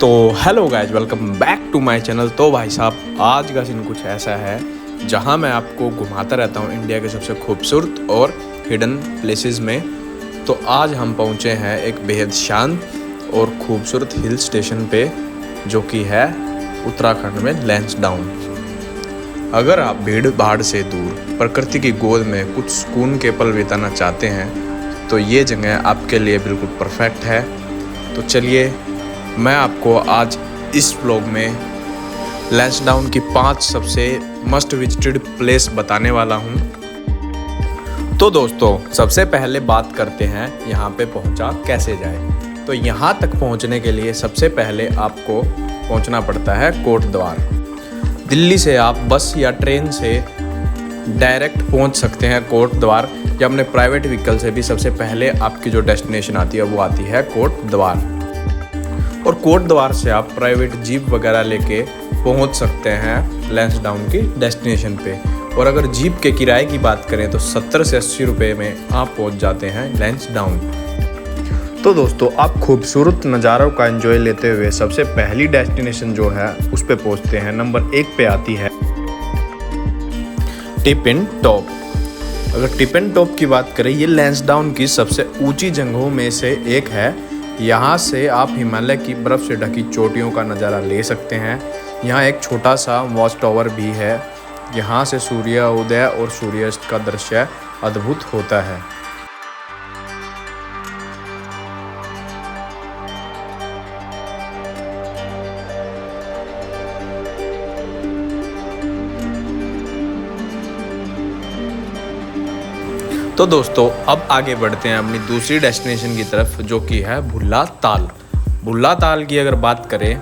तो hello guys, welcome back to my channel. तो भाई साहब, आज का सीन कुछ ऐसा है जहां मैं आपको घुमाता रहता हूं इंडिया के सबसे खूबसूरत और हिडन प्लेसेस में। तो आज हम पहुंचे हैं एक बेहद शांत और खूबसूरत हिल स्टेशन पे, जो कि है उत्तराखंड में लैंसडाउन। अगर आप भीड़ भाड़ से दूर प्रकृति की गोद में कुछ सुकून के पल बिताना चाहते हैं तो ये जगह आपके लिए बिल्कुल परफेक्ट है। तो चलिए, मैं आपको आज इस व्लॉग में लैंसडाउन की 5 सबसे मस्ट विजिटेड प्लेस बताने वाला हूं। तो दोस्तों, सबसे पहले बात करते हैं यहाँ पे पहुँचा कैसे जाए। तो यहाँ तक पहुँचने के लिए सबसे पहले आपको पहुँचना पड़ता है कोट द्वार। दिल्ली से आप बस या ट्रेन से डायरेक्ट पहुँच सकते हैं कोट द्वार, या अपने प्राइवेट व्हीकल से भी। सबसे पहले आपकी जो डेस्टिनेशन आती है वो आती है कोट द्वार, और कोट द्वार से आप प्राइवेट जीप वगैरह लेके पहुंच सकते हैं लैंसडाउन की डेस्टिनेशन पे। और अगर जीप के किराए की बात करें तो 70 से 80 रुपये में आप पहुंच जाते हैं लैंसडाउन। तो दोस्तों, आप खूबसूरत नज़ारों का एंजॉय लेते हुए सबसे पहली डेस्टिनेशन जो है उस पे पहुंचते हैं। नंबर 1 पे आती है टिपिन टॉप। अगर टिपिन टॉप की बात करें, ये लैंसडाउन की सबसे ऊंची जगहों में से एक है। यहाँ से आप हिमालय की बर्फ़ से ढकी चोटियों का नज़ारा ले सकते हैं। यहाँ एक छोटा सा वॉच टावर भी है। यहाँ से सूर्योदय और सूर्यास्त का दृश्य अद्भुत होता है। तो दोस्तों, अब आगे बढ़ते हैं अपनी दूसरी डेस्टिनेशन की तरफ, जो कि है भुल्ला ताल। भुल्ला ताल की अगर बात करें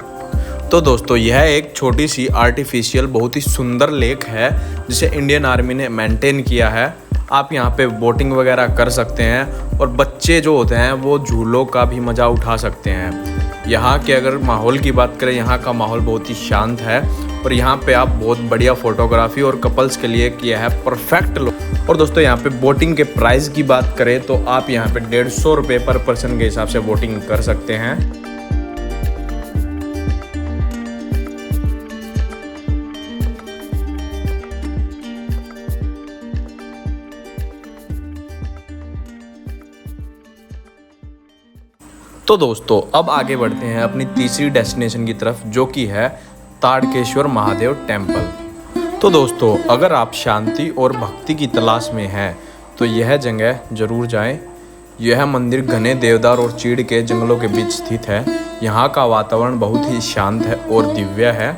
तो दोस्तों, यह एक छोटी सी आर्टिफिशियल बहुत ही सुंदर लेक है जिसे इंडियन आर्मी ने मेंटेन किया है। आप यहाँ पे बोटिंग वगैरह कर सकते हैं, और बच्चे जो होते हैं वो झूलों का भी मज़ा उठा सकते हैं। यहाँ के अगर माहौल की बात करें, यहाँ का माहौल बहुत ही शांत है, और यहाँ पे आप बहुत बढ़िया फोटोग्राफी और कपल्स के लिए किया है परफेक्ट लोग। और दोस्तों, यहाँ पे बोटिंग के प्राइस की बात करें तो आप यहाँ पे 150 रुपये पर पर्सन के हिसाब से बोटिंग कर सकते हैं। तो दोस्तों, अब आगे बढ़ते हैं अपनी तीसरी डेस्टिनेशन की तरफ, जो कि है ताड़केश्वर महादेव टेम्पल। तो दोस्तों, अगर आप शांति और भक्ति की तलाश में हैं तो यह जगह जरूर जाएं। यह मंदिर घने देवदार और चीड़ के जंगलों के बीच स्थित है। यहाँ का वातावरण बहुत ही शांत है और दिव्य है।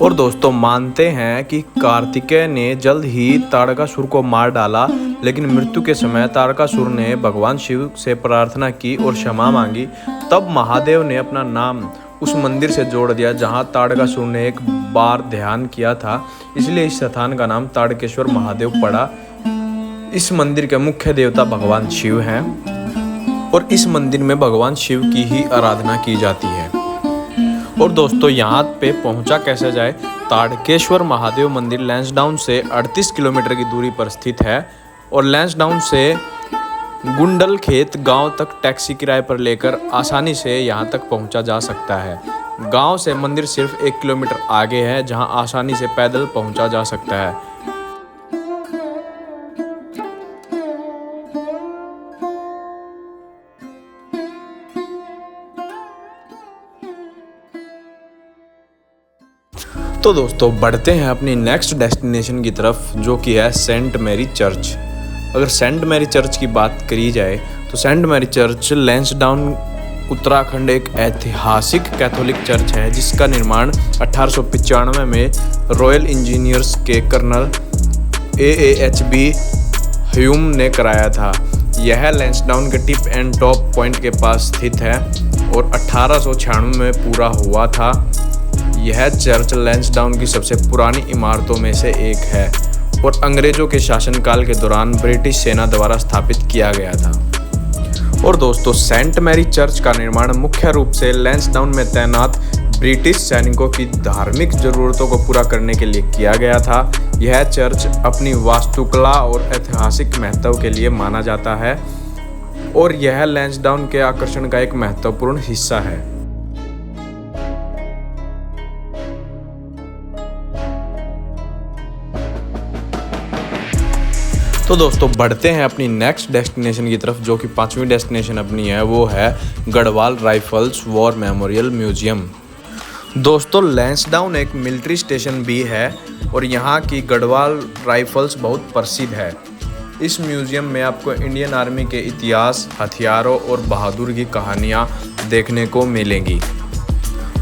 और दोस्तों, मानते हैं कि कार्तिकेय ने जल्द ही ताड़कासुर को मार डाला, लेकिन मृत्यु के समय ताड़कासुर ने भगवान शिव से प्रार्थना की और क्षमा मांगी। तब महादेव ने अपना नाम उस मंदिर से जोड़ दिया जहां ताड़कासुर ने एक बार ध्यान किया था, इसलिए इस स्थान का नाम ताड़केश्वर महादेव पड़ा। इस मंदिर के मुख्य देवता भगवान शिव हैं, और इस मंदिर में भगवान शिव की ही आराधना की जाती है। और दोस्तों, यहाँ पे पहुँचा कैसे जाए? ताड़केश्वर महादेव मंदिर लैंसडाउन से 38 किलोमीटर की दूरी पर स्थित है, और लैंसडाउन से गुंडल खेत गांव तक टैक्सी किराए पर लेकर आसानी से यहां तक पहुंचा जा सकता है। गांव से मंदिर सिर्फ 1 किलोमीटर आगे है, जहां आसानी से पैदल पहुंचा जा सकता है। तो दोस्तों, बढ़ते हैं अपनी नेक्स्ट डेस्टिनेशन की तरफ, जो कि है सेंट मैरी चर्च। अगर सेंट मैरी चर्च की बात करी जाए तो saint Mary church Lansdowne Uttarakhand एक ऐतिहासिक कैथोलिक चर्च है, जिसका निर्माण 1895 में रॉयल इंजीनियर्स के कर्नल AAHB ह्यूम ने कराया था। यह लैंसडाउन के टिप एंड टॉप पॉइंट के पास स्थित है और 1896 में पूरा हुआ था। यह चर्च लैंसडाउन की सबसे पुरानी इमारतों में से एक है, और अंग्रेजों के शासनकाल के दौरान ब्रिटिश सेना द्वारा स्थापित किया गया था। और दोस्तों, सेंट मैरी चर्च का निर्माण मुख्य रूप से लैंसडाउन में तैनात ब्रिटिश सैनिकों की धार्मिक जरूरतों को पूरा करने के लिए किया गया था। यह चर्च अपनी वास्तुकला और ऐतिहासिक महत्व के लिए माना जाता है, और यह लैंसडाउन के आकर्षण का एक महत्वपूर्ण हिस्सा है। तो दोस्तों बढ़ते हैं अपनी नेक्स्ट डेस्टिनेशन की तरफ, जो कि 5वीं डेस्टिनेशन अपनी है, वो है Garhwal rifles war memorial museum. दोस्तों लैंसडाउन एक मिलिट्री स्टेशन भी है और यहाँ की गढ़वाल राइफल्स बहुत प्रसिद्ध है। इस म्यूजियम में आपको इंडियन आर्मी के इतिहास, हथियारों और बहादुर की कहानियाँ देखने को मिलेंगी।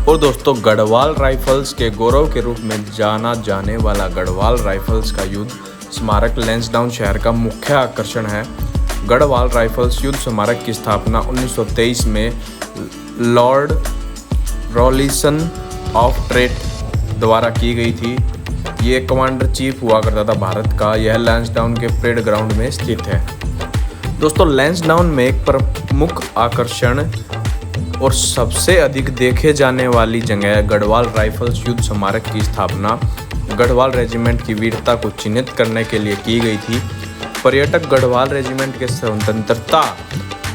और दोस्तों गढ़वाल राइफल्स के गौरव के रूप में जाना जाने वाला गढ़वाल राइफल्स का युद्ध स्मारक लैंसडाउन शहर का मुख्य आकर्षण है। गढ़वाल राइफल्स युद्ध स्मारक की स्थापना 1923 में लॉर्ड रॉलिसन ऑफ ट्रेट द्वारा की गई थी। ये कमांडर चीफ हुआ करता था भारत का। यह लैंसडाउन के परेड ग्राउंड में स्थित है। दोस्तों लैंसडाउन में एक प्रमुख आकर्षण और सबसे अधिक देखे जाने वाली जगह गढ़वाल राइफल्स युद्ध स्मारक की स्थापना गढ़वाल रेजिमेंट की वीरता को चिन्हित करने के लिए की गई थी। पर्यटक गढ़वाल रेजिमेंट के स्वतंत्रता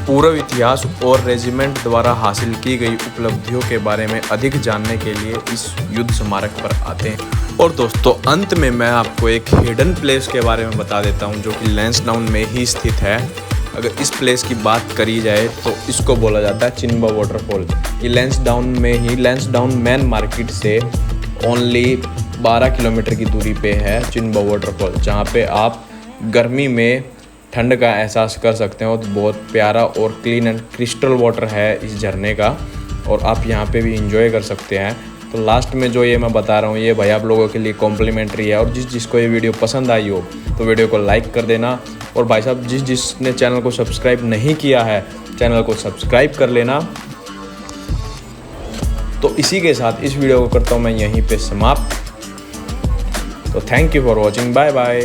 पूर्व इतिहास और रेजिमेंट द्वारा हासिल की गई उपलब्धियों के बारे में अधिक जानने के लिए इस युद्ध स्मारक पर आते हैं। और दोस्तों अंत में मैं आपको एक हिडन प्लेस के बारे में बता देता हूं, जो कि लैंसडाउन में ही स्थित है। अगर इस प्लेस की बात करी जाए तो इसको बोला जाता है चिन्बा वाटरफॉल। ये लैंसडाउन मेन मार्केट से ओनली 12 किलोमीटर की दूरी पे है चिन्बा वाटरफॉल, जहाँ पे आप गर्मी में ठंड का एहसास कर सकते हो। तो बहुत प्यारा और क्लीन एंड क्रिस्टल वाटर है इस झरने का, और आप यहाँ पे भी इंजॉय कर सकते हैं। तो लास्ट में जो ये मैं बता रहा हूँ ये भाई आप लोगों के लिए कॉम्प्लीमेंट्री है। और जिसको ये वीडियो पसंद आई हो तो वीडियो को लाइक कर देना। और भाई साहब जिसने चैनल को सब्सक्राइब नहीं किया है चैनल को सब्सक्राइब कर लेना। तो इसी के साथ इस वीडियो को करता हूँ मैं यहीं पे समाप्त। तो thank you for watching, bye bye.